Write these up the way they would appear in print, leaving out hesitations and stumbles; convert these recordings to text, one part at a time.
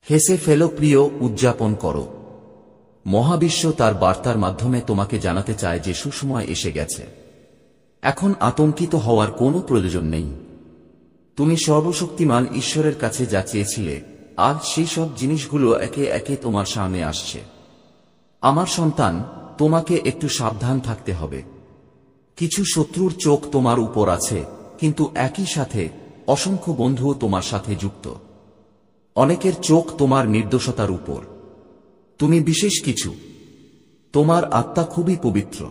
হেসে ফেলো প্রিয়, উদযাপন করো। মহাবিশ্ব তার বার্তার মাধ্যমে তোমাকে জানাতে চায় যে সুসময় এসে গেছে। এখন আতঙ্কিত হওয়ার কোনো প্রয়োজন নেই। তুমি সর্বশক্তিমান ঈশ্বরের কাছে যা চেয়েছিলে, আজ সেই সব জিনিসগুলো একে একে তোমার সামনে আসছে। আমার সন্তান, তোমাকে একটু সাবধান থাকতে হবে। কিছু শত্রুর চোখ তোমার উপর আছে, কিন্তু একই সাথে অসংখ্য বন্ধুও তোমার সাথে যুক্ত। অনেকের চোখ তোমার নির্দোষতার উপর। তুমি বিশেষ কিছু। তোমার আত্মা খুবই পবিত্র।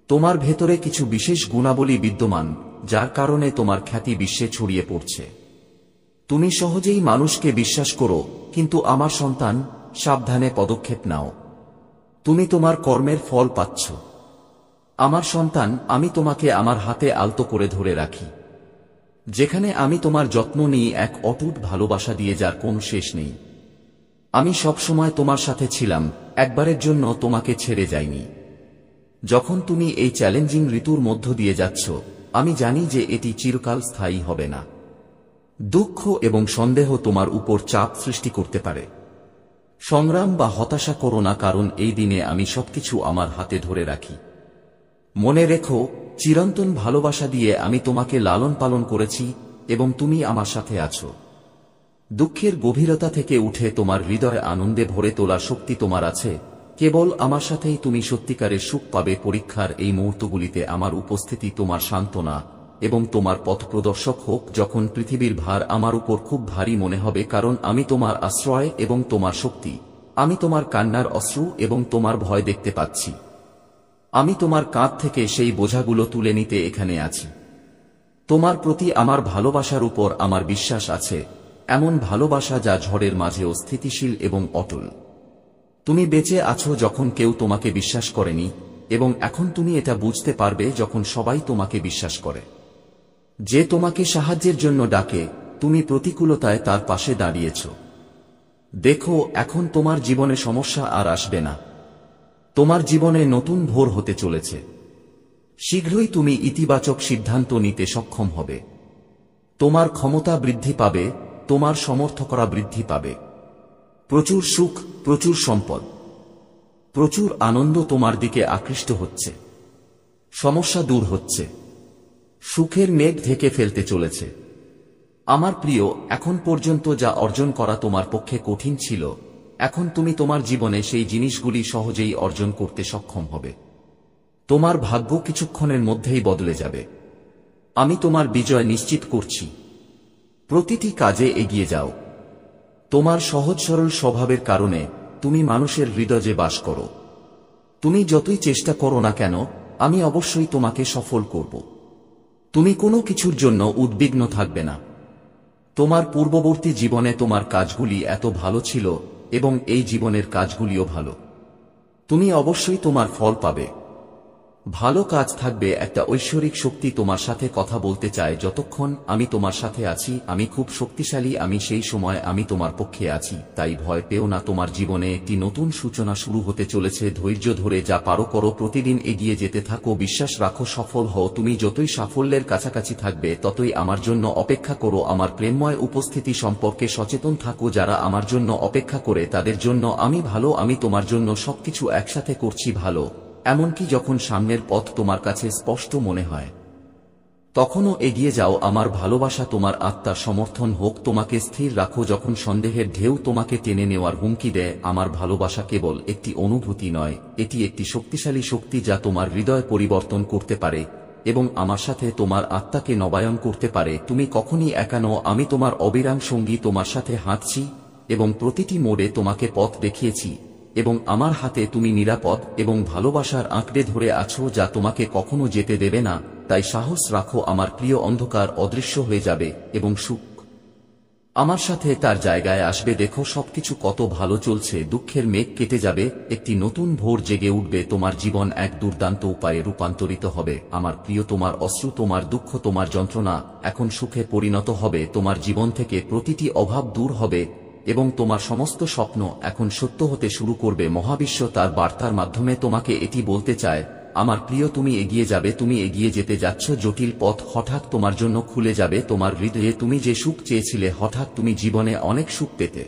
তোমার ভেতরে কিছু বিশেষ গুণাবলী বিদ্যমান, যার কারণে তোমার খ্যাতি বিশ্বে ছড়িয়ে পড়ছে। তুমি সহজেই মানুষকে বিশ্বাস করো, কিন্তু আমার সন্তান, সাবধানে পদক্ষেপ নাও। তুমি তোমার কর্মের ফল পাচ্ছ। আমার সন্তান, আমি তোমাকে আমার হাতে আলতো করে ধরে রাখি। যেখানে আমি তোমার যত্ন নিই এক অটুট ভালোবাসা দিয়ে, যার কোনো শেষ নেই। আমি সবসময় তোমার সাথে ছিলাম, একবারের জন্য তোমাকে ছেড়ে যাইনি। যখন তুমি এই চ্যালেঞ্জিং ঋতুর মধ্য দিয়ে যাচ্ছ, আমি জানি যে এটি চিরকাল স্থায়ী হবে না। দুঃখ এবং সন্দেহ তোমার উপর চাপ সৃষ্টি করতে পারে। সংগ্রাম বা হতাশা করো না, কারণ এই দিনে আমি সবকিছু আমার হাতে ধরে রাখি। মনে রেখো, চিরন্তন ভালোবাসা দিয়ে আমি তোমাকে লালন পালন করেছি এবং তুমি আমার সাথে আছো। দুঃখের গভীরতা থেকে উঠে তোমার হৃদয়ে আনন্দে ভরে তোলার শক্তি তোমার আছে। কেবল আমার সাথেই তুমি সত্যিকারের সুখ পাবে। পরীক্ষার এই মুহূর্তগুলিতে আমার উপস্থিতি তোমার সান্ত্বনা এবং তোমার পথপ্রদর্শক হোক। যখন পৃথিবীর ভার আমার উপর খুব ভারী মনে হবে, কারণ আমি তোমার আশ্রয় এবং তোমার শক্তি। আমি তোমার কান্নার অশ্রু এবং তোমার ভয় দেখতে পাচ্ছি। আমি তোমার কাঁধ থেকে সেই বোঝাগুলো তুলে নিতে এখানে আছি। তোমার প্রতি আমার ভালোবাসার উপর আমার বিশ্বাস আছে, এমন ভালোবাসা যা ঝড়ের মাঝেও স্থিতিশীল এবং অটল। তুমি বেঁচে আছো যখন কেউ তোমাকে বিশ্বাস করেনি, এবং এখন তুমি এটা বুঝতে পারবে যখন সবাই তোমাকে বিশ্বাস করে। যে তোমাকে সাহায্যের জন্য ডাকে, তুমি প্রতিকূলতায় তার পাশে দাঁড়িয়েছ। দেখো, এখন তোমার জীবনে সমস্যা আর আসবে না। তোমার জীবনে নতুন ভোর হতে চলেছে। শীঘ্রই তুমি ইতিবাচক সিদ্ধান্ত নিতে সক্ষম হবে। তোমার ক্ষমতা বৃদ্ধি পাবে, তোমার সমর্থকরা বৃদ্ধি পাবে। প্রচুর সুখ, প্রচুর সম্পদ, প্রচুর আনন্দ তোমার দিকে আকৃষ্ট হচ্ছে। সমস্যা দূর হচ্ছে। সুখের মেঘ ঢেকে ফেলতে চলেছে। আমার প্রিয়, এখন পর্যন্ত যা অর্জন করা তোমার পক্ষে কঠিন ছিল, এখন তুমি তোমার জীবনে সেই জিনিসগুলি সহজেই অর্জন করতে সক্ষম হবে। তোমার ভাগ্য কিছুক্ষণের মধ্যেই বদলে যাবে। আমি তোমার বিজয় নিশ্চিত করছি। প্রতিটি কাজে এগিয়ে যাও। তোমার সহজ সরল স্বভাবের কারণে তুমি মানুষের হৃদয়ে বাস করো। তুমি যতই চেষ্টা করো না কেন, আমি অবশ্যই তোমাকে সফল করব। তুমি কোনো কিছুর জন্য উদ্বিগ্ন থাকবে না। তোমার পূর্ববর্তী জীবনে তোমার কাজগুলি এত ভালো ছিল, এবং এই জীবনের কাজগুলিও ভালো। তুমি অবশ্যই তোমার ফল পাবে। ভালো কাজ থাকবে। একটা ঐশ্বরিক শক্তি তোমার সাথে কথা বলতে চায়। যতক্ষণ আমি তোমার সাথে আছি, আমি খুব শক্তিশালী। আমি সেই সময় আমি তোমার পক্ষে আছি। তাই ভয় পেও না। তোমার জীবনে একটি নতুন সূচনা শুরু হতে চলেছে। ধৈর্য ধরে যা পারো করো। প্রতিদিন এগিয়ে যেতে থাকো। বিশ্বাস রাখো, সফল হও। তুমি যতই সাফল্যের কাছাকাছি থাকবে, ততই আমার জন্য অপেক্ষা করো। আমার প্রেমময় উপস্থিতি সম্পর্কে সচেতন থাকো। যারা আমার জন্য অপেক্ষা করে, তাদের জন্য আমি ভালো। আমি তোমার জন্য সবকিছু একসাথে করছি ভালো। এমনকি যখন সামনের পথ তোমার কাছে স্পষ্ট মনে হয়, তখনও এগিয়ে যাও। আমার ভালোবাসা তোমার আত্মার সমর্থন হোক। তোমাকে স্থির রাখো যখন সন্দেহের ঢেউ তোমাকে টেনে নেওয়ার হুমকি দেয়। আমার ভালোবাসা কেবল একটি অনুভূতি নয়, এটি একটি শক্তিশালী শক্তি যা তোমার হৃদয় পরিবর্তন করতে পারে এবং আমার সাথে তোমার আত্মাকে নবায়ন করতে পারে। তুমি কখনই একা নও। আমি তোমার অবিরাম সঙ্গী। তোমার সাথে হাঁটছি এবং প্রতিটি মোড়ে তোমাকে পথ দেখিয়েছি, এবং আমার হাতে তুমি নিরাপদ এবং ভালোবাসার আঁকড়ে ধরে আছো, যা তোমাকে কখনো যেতে দেবে না। তাই সাহস রাখো আমার প্রিয়। অন্ধকার অদৃশ্য হয়ে যাবে এবং সুখ আমার সাথে তার জায়গায় আসবে। দেখো, সবকিছু কত ভালো চলছে। দুঃখের মেঘ কেটে যাবে, একটি নতুন ভোর জেগে উঠবে। তোমার জীবন এক দুর্দান্ত উপায়ে রূপান্তরিত হবে। আমার প্রিয়, তোমার অশ্রু, তোমার দুঃখ, তোমার যন্ত্রণা এখন সুখে পরিণত হবে। তোমার জীবন থেকে প্রতিটি অভাব দূর হবে এবং তোমার সমস্ত স্বপ্ন এখন সত্য হতে শুরু করবে। মহাবিশ্ব তার বার্তার মাধ্যমে তোমাকে এটি বলতে চায়, আমার প্রিয়, তুমি এগিয়ে যাবে। তুমি এগিয়ে যেতে যাচ্ছ। জটিল পথ হঠাৎ তোমার জন্য খুলে যাবে। তোমার হৃদয়ে তুমি যে সুখ চেয়েছিলে, হঠাৎ তুমি জীবনে অনেক সুখ পেতে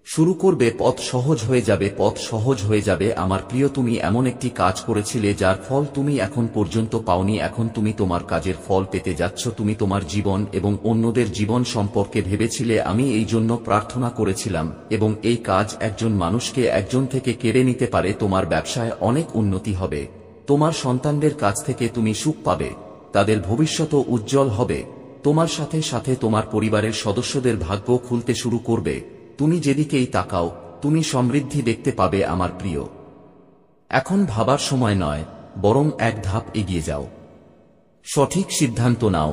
শুরু করবে, পথ সহজ হয়ে যাবে, পথ সহজ হয়ে যাবে। আমার প্রিয়, তুমি এমন একটি কাজ করেছিলে যার ফল তুমি এখন পর্যন্ত পাওনি। এখন তুমি তোমার কাজের ফল পেতে যাচ্ছ। তুমি তোমার জীবন এবং অন্যদের জীবন সম্পর্কে ভেবেছিলে, আমি এই জন্য প্রার্থনা করেছিলাম, এবং এই কাজ একজন মানুষকে একজন থেকে কেড়ে নিতে পারে। তোমার ব্যবসায় অনেক উন্নতি হবে, তোমার সন্তানদের কাছ থেকে তুমি সুখ পাবে, তাদের ভবিষ্যৎও উজ্জ্বল হবে। তোমার সাথে সাথে তোমার পরিবারের সদস্যদের ভাগ্য খুলতে শুরু করবে। তুমি যেদিকেই তাকাও তুমি সমৃদ্ধি দেখতে পাবে। আমার প্রিয়, এখন ভাবার সময় নয়, বরং এক ধাপ এগিয়ে যাও, সঠিক সিদ্ধান্ত নাও।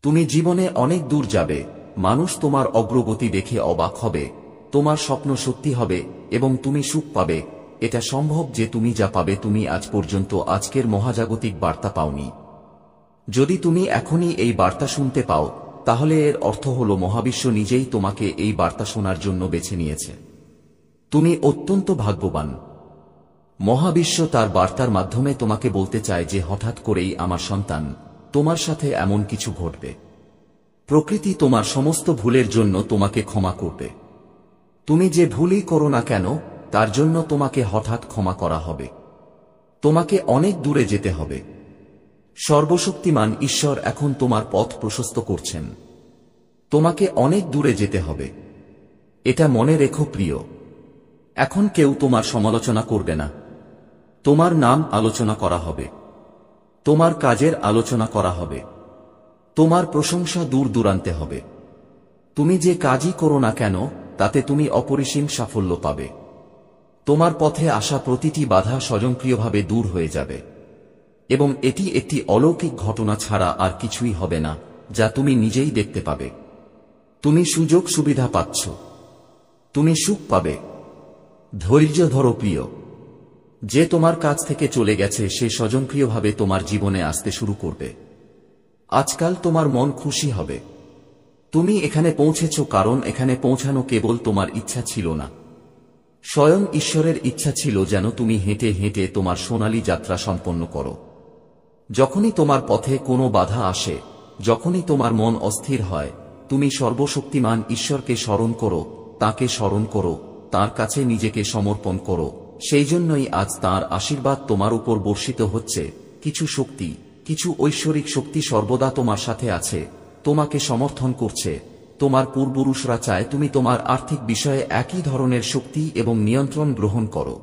তুমি জীবনে অনেক দূর যাবে, মানুষ তোমার অগ্রগতি দেখে অবাক হবে, তোমার স্বপ্ন সত্যি হবে এবং তুমি সুখ পাবে। এটা সম্ভব যে তুমি যা পাবে তুমি আজ পর্যন্ত আজকের মহাজাগতিক বার্তা পাওনি। যদি তুমি এখনই এই বার্তা শুনতে পাও, তাহলে এর অর্থ হল মহাবিশ্ব নিজেই তোমাকে এই বার্তা শোনার জন্য বেছে নিয়েছে। তুমি অত্যন্ত ভাগ্যবান। মহাবিশ্ব তার বার্তার মাধ্যমে তোমাকে বলতে চায় যে হঠাৎ করেই আমার সন্তান, তোমার সাথে এমন কিছু ঘটবে। প্রকৃতি তোমার সমস্ত ভুলের জন্য তোমাকে ক্ষমা করবে। তুমি যে ভুলই করো না কেন, তার জন্য তোমাকে হঠাৎ ক্ষমা করা হবে। তোমাকে অনেক দূরে যেতে হবে। সর্বশক্তিমান ঈশ্বর এখন তোমার পথ প্রশস্ত করছেন। তোমাকে অনেক দূরে যেতে হবে, এটা মনে রেখো প্রিয়। এখন কেউ তোমার সমালোচনা করবে না। তোমার নাম আলোচনা করা হবে, তোমার কাজের আলোচনা করা হবে, তোমার প্রশংসা দূর দূরান্তে হবে। তুমি যে কাজই করো না কেন, তাতে তুমি অপরিসীম সাফল্য পাবে। তোমার পথে আসা প্রতিটি বাধা স্বয়ংক্রিয়ভাবে দূর হয়ে যাবে, এবং এটি একটি অলৌকিক ঘটনা ছাড়া আর কিছুই হবে না, যা তুমি নিজেই দেখতে পাবে। তুমি সুযোগ সুবিধা পাচ্ছ, তুমি সুখ পাবে। ধৈর্য ধরো প্রিয়। যে তোমার কাছ থেকে চলে গেছে সে স্বয়ংক্রিয়ভাবে তোমার জীবনে আসতে শুরু করবে। আজকাল তোমার মন খুশি হবে। তুমি এখানে পৌঁছেছ কারণ এখানে পৌঁছানো কেবল তোমার ইচ্ছা ছিল না, স্বয়ং ঈশ্বরের ইচ্ছা ছিল যেন তুমি হেঁটে হেঁটে তোমার সোনালী যাত্রা সম্পন্ন করো। যখনই তোমার পথে কোনো বাধা আসে, যখনই তোমার মন অস্থির হয়, তুমি সর্বশক্তিমান ঈশ্বরকে স্মরণ করো, তাঁকে স্মরণ করো, তাঁর কাছে নিজেকে সমর্পণ করো। সেই জন্যই আজ তাঁর আশীর্বাদ তোমার উপর বর্ষিত হচ্ছে। কিছু শক্তি, কিছু ঐশ্বরিক শক্তি সর্বদা তোমার সাথে আছে, তোমাকে সমর্থন করছে। তোমার পূর্বপুরুষরা চায় তুমি তোমার আর্থিক বিষয়ে একই ধরনের শক্তি এবং নিয়ন্ত্রণ গ্রহণ করো।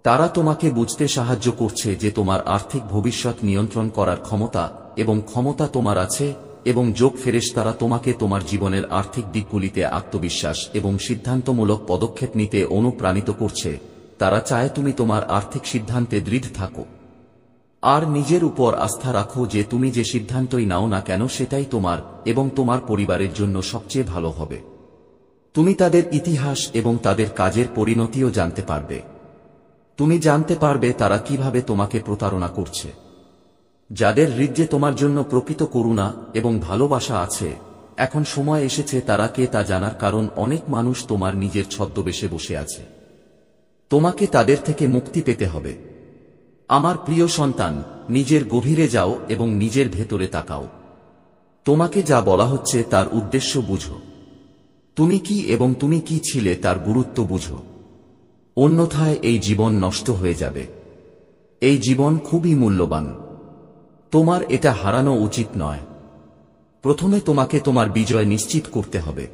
তারা তোমাকে বুঝতে সাহায্য করছে যে তোমার আর্থিক ভবিষ্যৎ নিয়ন্ত্রণ করার ক্ষমতা এবং ক্ষমতা তোমার আছে, এবং যোগ ফেরেশতারা তোমাকে তোমার জীবনের আর্থিক দিকগুলিতে আত্মবিশ্বাস এবং সিদ্ধান্তমূলক পদক্ষেপ নিতে অনুপ্রাণিত করছে। তারা চায় তুমি তোমার আর্থিক সিদ্ধান্তে দৃঢ় থাকো আর নিজের উপর আস্থা রাখো যে তুমি যে সিদ্ধান্তই নাও না কেন সেটাই তোমার এবং তোমার পরিবারের জন্য সবচেয়ে ভালো হবে। তুমি তাদের ইতিহাস এবং তাদের কাজের পরিণতিও জানতে পারবে। তুমি জানতে পারবে তারা কিভাবে তোমাকে প্রতারণা করছে। যাদের হৃদয়ে তোমার জন্য প্রকৃত করুণা এবং ভালোবাসা আছে, এখন সময় এসেছে তারা কে তা জানার, কারণ অনেক মানুষ তোমার নিজের ছদ্মবেশে বসে আছে। তোমাকে তাদের থেকে মুক্তি পেতে হবে। আমার প্রিয় সন্তান, নিজের গভীরে যাও এবং নিজের ভেতরে তাকাও। তোমাকে যা বলা হচ্ছে তার উদ্দেশ্য বুঝো। তুমি কি এবং তুমি কি ছিলে তার গুরুত্ব বুঝো। অন্যথায় এই জীবন নষ্ট হয়ে যাবে। এই জীবন খুবই মূল্যবান। তোমার এটা হারানো উচিত নয়। প্রথমে তোমাকে তোমার বিজয় নিশ্চিত করতে হবে।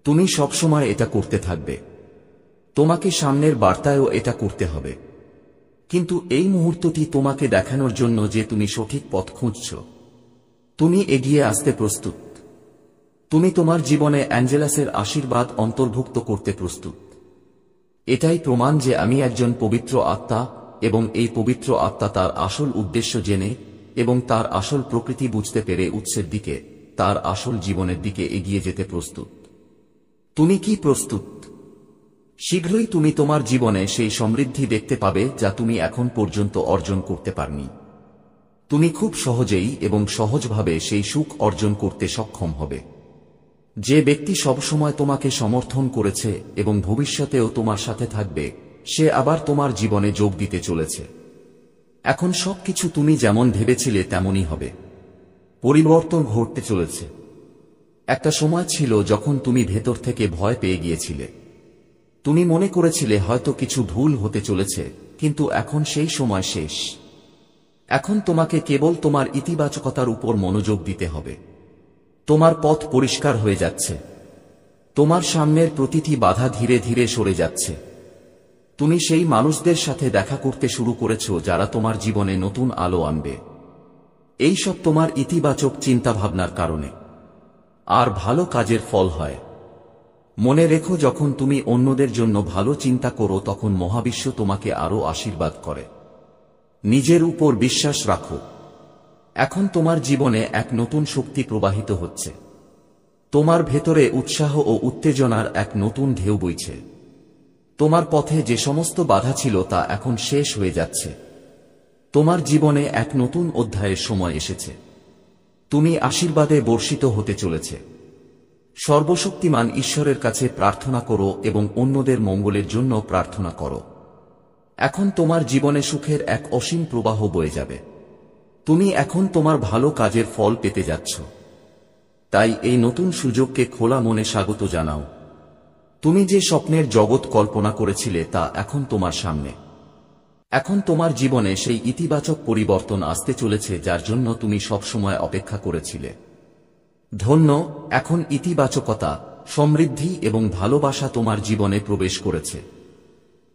তুমি সবসময় এটা করতে থাকবে। তোমাকে সামনের বার্তায়ও এটা করতে হবে। কিন্তু এই মুহূর্তটি তোমাকে দেখানোর জন্য যে তুমি সঠিক পথ খুঁজছ। তুমি এগিয়ে আসতে প্রস্তুত। তুমি তোমার জীবনে অ্যাঞ্জেলাসের আশীর্বাদ অন্তর্ভুক্ত করতে প্রস্তুত। এটাই প্রমাণ যে আমি একজন পবিত্র আত্মা, এবং এই পবিত্র আত্মা তার আসল উদ্দেশ্য জেনে এবং তার আসল প্রকৃতি বুঝতে পেরে উৎসের দিকে, তার আসল জীবনের দিকে এগিয়ে যেতে প্রস্তুত। তুমি কি প্রস্তুত? শীঘ্রই তুমি তোমার জীবনে সেই সমৃদ্ধি দেখতে পাবে যা তুমি এখন পর্যন্ত অর্জন করতে পারনি। তুমি খুব সহজেই এবং সহজভাবে সেই সুখ অর্জন করতে সক্ষম হবে। যে ব্যক্তি সবসময় তোমাকে সমর্থন করেছে এবং ভবিষ্যতেও তোমার সাথে থাকবে, সে আবার তোমার জীবনে যোগ দিতে চলেছে। এখন সবকিছু তুমি যেমন ভেবেছিলে তেমনই হবে। পরিবর্তন ঘটতে চলেছে। একটা সময় ছিল যখন তুমি ভেতর থেকে ভয় পেয়ে গিয়েছিলে। তুমি মনে করেছিলে হয়তো কিছু ভুল হতে চলেছে, কিন্তু এখন সেই সময় শেষ। এখন তোমাকে কেবল তোমার ইতিবাচকতার উপর মনোযোগ দিতে হবে। তোমার পথ পরিষ্কার হয়ে যাচ্ছে। তোমার সামনের প্রতিটি বাধা ধীরে ধীরে সরে যাচ্ছে। তুমি সেই মানুষদের সাথে দেখা করতে শুরু করেছো যারা তোমার জীবনে নতুন আলো আনবে। এই সব তোমার ইতিবাচক চিন্তাভাবনার কারণে। আর ভালো কাজের ফল হয়। মনে রেখো, যখন তুমি অন্যদের জন্য ভালো চিন্তা করো তখন মহাবিশ্ব তোমাকে আরো আশীর্বাদ করে। নিজের উপর বিশ্বাস রাখো। এখন তোমার জীবনে এক নতুন শক্তি প্রবাহিত হচ্ছে। তোমার ভেতরে উৎসাহ ও উত্তেজনার এক নতুন ঢেউ বইছে। তোমার পথে যে সমস্ত বাধা ছিল তা এখন শেষ হয়ে যাচ্ছে। তোমার জীবনে এক নতুন অধ্যায়ের সময় এসেছে। তুমি আশীর্বাদে বর্ষিত হতে চলেছে। সর্বশক্তিমান ঈশ্বরের কাছে প্রার্থনা করো এবং অন্যদের মঙ্গলের জন্য প্রার্থনা করো। এখন তোমার জীবনে সুখের এক অসীম প্রবাহ বয়ে যাবে। তুমি এখন তোমার ভালো কাজের ফল পেতে যাচ্ছ। তাই এই নতুন সুযোগকে খোলা মনে স্বাগত জানাও। তুমি যে স্বপ্নের জগৎ কল্পনা করেছিলে তা এখন তোমার সামনে। এখন তোমার জীবনে সেই ইতিবাচক পরিবর্তন আসতে চলেছে যার জন্য তুমি সবসময় অপেক্ষা করেছিলে। ধন্য, এখন ইতিবাচকতা, সমৃদ্ধি এবং ভালোবাসা তোমার জীবনে প্রবেশ করেছে।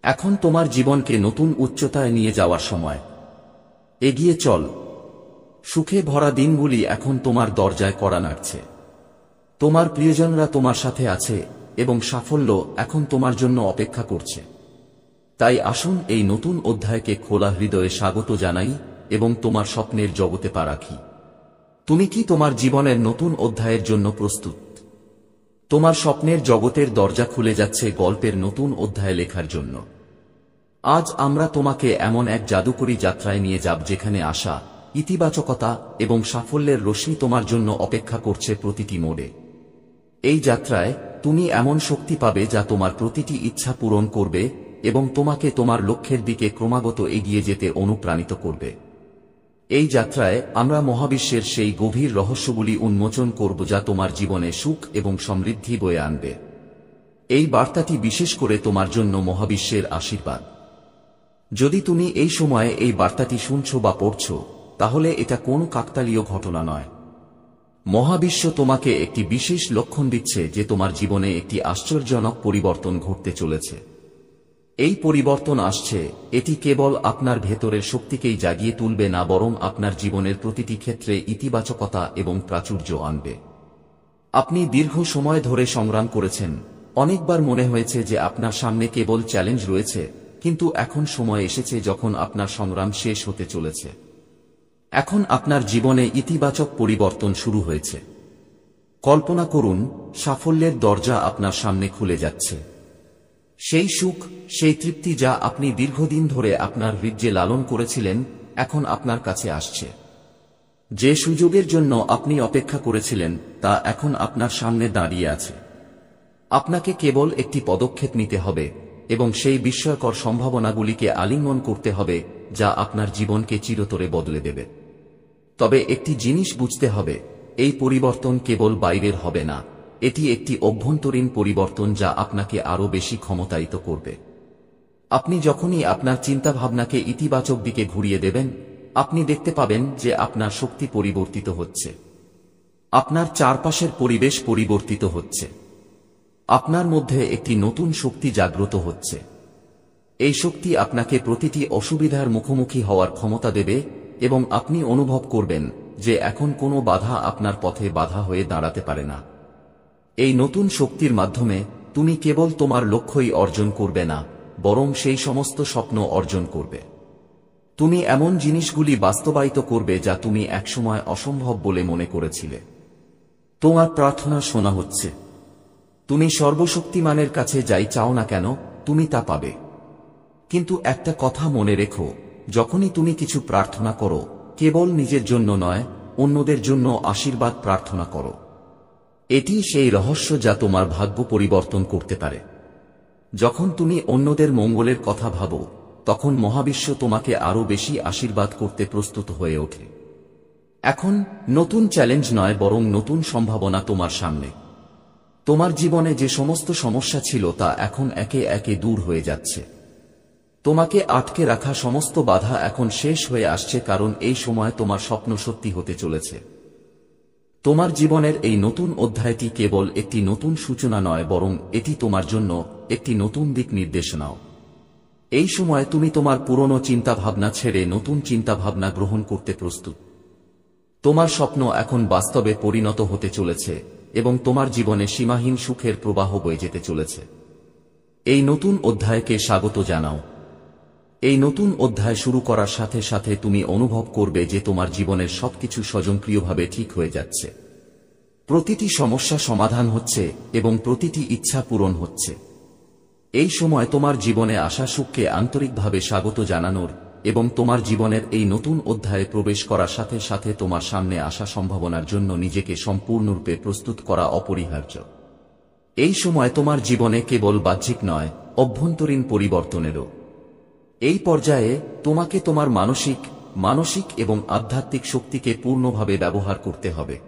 এখন তোমার জীবনকে নতুন উচ্চতায় নিয়ে যাওয়ার সময়। এগিয়ে চল। সুখে ভরা দিনগুলি এখন তোমার দরজায় কড়া নাড়ছে। তোমার প্রিয়জনরা তোমার সাথে আছে এবং সাফল্য এখন তোমার জন্য অপেক্ষা করছে। তাই আসুন এই নতুন অধ্যায়কে খোলা হৃদয়ে স্বাগত জানাই এবং তোমার স্বপ্নের জগতে পা রাখি। তুমি কি তোমার জীবনের নতুন অধ্যায়ের জন্য প্রস্তুত? তোমার স্বপ্নের জগতের দরজা খুলে যাচ্ছে গল্পের নতুন অধ্যায় লেখার জন্য। আজ আমরা তোমাকে এমন এক জাদুকরী যাত্রায় নিয়ে যাব যেখানে আশা, ইতিবাচকতা এবং সাফল্যের রশ্মি তোমার জন্য অপেক্ষা করছে প্রতিটি মোড়ে। এই যাত্রায় তুমি এমন শক্তি পাবে যা তোমার প্রতিটি ইচ্ছা পূরণ করবে এবং তোমাকে তোমার লক্ষ্যের দিকে ক্রমাগত এগিয়ে যেতে অনুপ্রাণিত করবে। এই যাত্রায় আমরা মহাবিশ্বের সেই গভীর রহস্যগুলি উন্মোচন করব যা তোমার জীবনে সুখ এবং সমৃদ্ধি বয়ে আনবে। এই বার্তাটি বিশেষ করে তোমার জন্য মহাবিশ্বের আশীর্বাদ। যদি তুমি এই সময়ে এই বার্তাটি শুনছ বা পড়ছ, তাহলে এটা কোনো কাকতালীয় ঘটনা নয়। মহাবিশ্ব তোমাকে একটি বিশেষ লক্ষণ দিচ্ছে যে তোমার জীবনে একটি আশ্চর্যজনক পরিবর্তন ঘটতে চলেছে। এই পরিবর্তন আসছে, এটি কেবল আপনার ভেতরের শক্তিকেই জাগিয়ে তুলবে না, বরং আপনার জীবনের প্রতিটি ক্ষেত্রে ইতিবাচকতা এবং প্রাচুর্য আনবে। আপনি দীর্ঘ সময় ধরে সংগ্রাম করেছেন। অনেকবার মনে হয়েছে যে আপনার সামনে কেবল চ্যালেঞ্জ রয়েছে, কিন্তু এখন সময় এসেছে যখন আপনার সংগ্রাম শেষ হতে চলেছে। এখন আপনার জীবনে ইতিবাচক পরিবর্তন শুরু হয়েছে। কল্পনা করুন, সাফল্যের দরজা আপনার সামনে খুলে যাচ্ছে। সেই সুখ, সেই তৃপ্তি যা আপনি দীর্ঘদিন ধরে আপনার হৃদয়ে লালন করেছিলেন, এখন আপনার কাছে আসছে। যে সুযোগের জন্য আপনি অপেক্ষা করেছিলেন তা এখন আপনার সামনে দাঁড়িয়ে আছে। আপনাকে কেবল একটি পদক্ষেপ নিতে হবে এবং সেই বিস্ময়কর সম্ভাবনাগুলিকে আলিঙ্গন করতে হবে যা আপনার জীবনকে চিরতরে বদলে দেবে। তবে একটি জিনিস বুঝতে হবে, এই পরিবর্তন কেবল বাইরের হবে না, এটি একটি অভ্যন্তরীণ পরিবর্তন যা আপনাকে আরও বেশি ক্ষমতায়িত করবে। আপনি যখনই আপনার চিন্তাভাবনাকে ইতিবাচক দিকে ঘুরিয়ে দেবেন, আপনি দেখতে পাবেন যে আপনার শক্তি পরিবর্তিত হচ্ছে। আপনার চারপাশের পরিবেশ পরিবর্তিত হচ্ছে। আপনার মধ্যে একটি নতুন শক্তি জাগ্রত হচ্ছে। এই শক্তি আপনাকে প্রতিটি অসুবিধার মুখোমুখি হওয়ার ক্ষমতা দেবে এবং আপনি অনুভব করবেন যে এখন কোনো বাধা আপনার পথে বাধা হয়ে দাঁড়াতে পারে না। এই নতুন শক্তির মাধ্যমে তুমি কেবল তোমার লক্ষ্যই অর্জন করবে না, বরং সেই সমস্ত স্বপ্ন অর্জন করবে। তুমি এমন জিনিসগুলি বাস্তবায়িত করবে যা তুমি একসময় অসম্ভব বলে মনে করেছিলে। তোমার প্রার্থনা শোনা হচ্ছে। তুমি সর্বশক্তিমানের কাছে যাই চাও না কেন, তুমি তা পাবে। কিন্তু একটা কথা মনে রেখো, যখনই তুমি কিছু প্রার্থনা করো, কেবল নিজের জন্য নয়, অন্যদের জন্য আশীর্বাদ প্রার্থনা করো। এটি সেই রহস্য যা তোমার ভাগ্য পরিবর্তন করতে পারে। যখন তুমি অন্যদের মঙ্গলের কথা ভাবো, তখন মহাবিশ্ব তোমাকে আরও বেশি আশীর্বাদ করতে প্রস্তুত হয়ে ওঠে। এখন নতুন চ্যালেঞ্জ নয়, বরং নতুন সম্ভাবনা তোমার সামনে। তোমার জীবনে যে সমস্ত সমস্যা ছিল তা এখন একে একে দূর হয়ে যাচ্ছে। তোমাকে আটকে রাখা সমস্ত বাধা এখন শেষ হয়ে আসছে, কারণ এই সময় তোমার স্বপ্ন সত্যি হতে চলেছে। তোমার জীবনের এই নতুন অধ্যায়টি কেবল একটি নতুন সূচনা নয়, বরং এটি তোমার জন্য একটি নতুন দিক নির্দেশনাও। এই সময় তুমি তোমার পুরনো চিন্তাভাবনা ছেড়ে নতুন চিন্তাভাবনা গ্রহণ করতে প্রস্তুত। তোমার স্বপ্ন এখন বাস্তবে পরিণত হতে চলেছে এবং তোমার জীবনে সীমাহীন সুখের প্রবাহ বয়ে যেতে চলেছে। এই নতুন অধ্যায়কে স্বাগত জানাও। এই নতুন অধ্যায় শুরু করার সাথে সাথে তুমি অনুভব করবে যে তোমার জীবনের সবকিছু স্বয়ংক্রিয়ভাবে ঠিক হয়ে যাচ্ছে। প্রতিটি সমস্যা সমাধান হচ্ছে এবং প্রতিটি ইচ্ছা পূরণ হচ্ছে। এই সময় তোমার জীবনে আসা সুখকে আন্তরিকভাবে স্বাগত জানানোর এবং তোমার জীবনের এই নতুন অধ্যায়ে প্রবেশ করার সাথে সাথে তোমার সামনে আসা সম্ভাবনার জন্য নিজেকে সম্পূর্ণরূপে প্রস্তুত করা অপরিহার্য। এই সময় তোমার জীবনে কেবল বাহ্যিক নয়, অভ্যন্তরীণ পরিবর্তনেরও। এই পর্যায়ে তোমাকে তোমার মানসিক এবং আধ্যাত্মিক শক্তিকে পূর্ণভাবে ব্যবহার করতে হবে।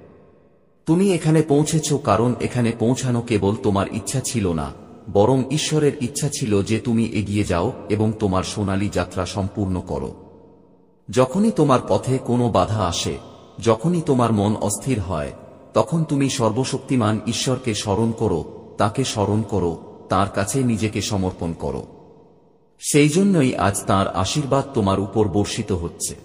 তুমি এখানে পৌঁছেছ কারণ এখানে পৌঁছানো কেবল তোমার ইচ্ছা ছিল না, বরং ঈশ্বরের ইচ্ছা ছিল যে তুমি এগিয়ে যাও এবং তোমার সোনালী যাত্রা সম্পূর্ণ করো। যখনই তোমার পথে কোনো বাধা আসে, যখনই তোমার মন অস্থির হয়, তখন তুমি সর্বশক্তিমান ঈশ্বরকে স্মরণ করো, তাকে স্মরণ করো, তাঁর কাছে নিজেকে সমর্পণ করো। সেই জন্যই আজ তাঁর আশীর্বাদ তোমার উপর বর্ষিত হচ্ছে।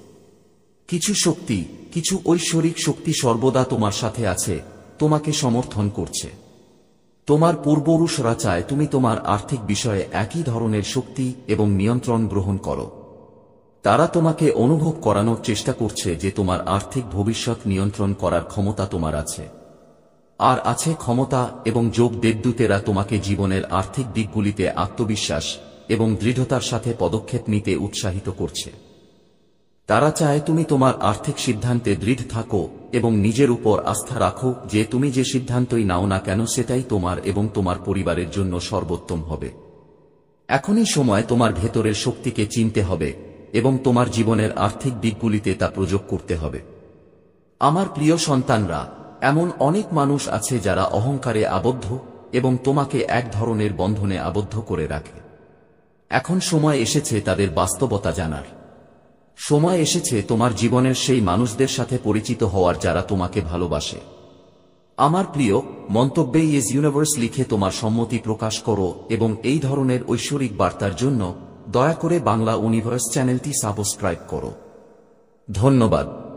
কিছু ঐশ্বরিক শক্তি সর্বদা তোমার সাথে আছে, তোমাকে সমর্থন করছে। তোমার পূর্বপুরুষরা চায় তুমি তোমার আর্থিক বিষয়ে একই ধরনের শক্তি এবং নিয়ন্ত্রণ গ্রহণ করো। তারা তোমাকে অনুভব করানোর চেষ্টা করছে যে তোমার আর্থিক ভবিষ্যৎ নিয়ন্ত্রণ করার ক্ষমতা তোমার আছে। আর আছে ক্ষমতা এবং যোগ। দেবদূতেরা তোমাকে জীবনের আর্থিক দিকগুলিতে আত্মবিশ্বাস এবং দৃঢ়তার সাথে পদক্ষেপ নিতে উৎসাহিত করছে। তারা চায় তুমি তোমার আর্থিক সিদ্ধান্তে দৃঢ় থাকো এবং নিজের উপর আস্থা রাখো যে তুমি যে সিদ্ধান্তই নাও না কেন সেটাই তোমার এবং তোমার পরিবারের জন্য সর্বোত্তম হবে। এখনই সময় তোমার ভেতরের শক্তিকে চিনতে হবে এবং তোমার জীবনের আর্থিক দিকগুলিতে তা প্রয়োগ করতে হবে। আমার প্রিয় সন্তানরা, এমন অনেক মানুষ আছে যারা অহংকারে আবদ্ধ এবং তোমাকে এক ধরনের বন্ধনে আবদ্ধ করে রাখে। এখন সময় এসেছে তাদের বাস্তবতা জানার। সময় এসেছে তোমার জীবনের সেই মানুষদের সাথে পরিচিত হওয়ার যারা তোমাকে ভালোবাসে। আমার প্রিয়, মন্তব্যে ইয়েস ইউনিভার্স লিখে তোমার সম্মতি প্রকাশ করো এবং এই ধরনের ঐশ্বরিক বার্তার জন্য দয়া করে বাংলা ইউনিভার্স চ্যানেলটি সাবস্ক্রাইব করো। ধন্যবাদ।